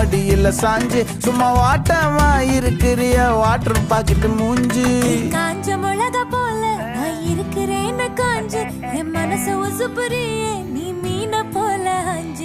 மடியில சாஞ்சு சும்மா வாட்டமா இருக்கிறிய வாட்டர் பாக்கெட்டு மூஞ்சி. காஞ்ச மிளகா போல நான் இருக்கிறேன்னு காஞ்சு என் மனச உசுப்புறியே நீ மீன போல அஞ்சு.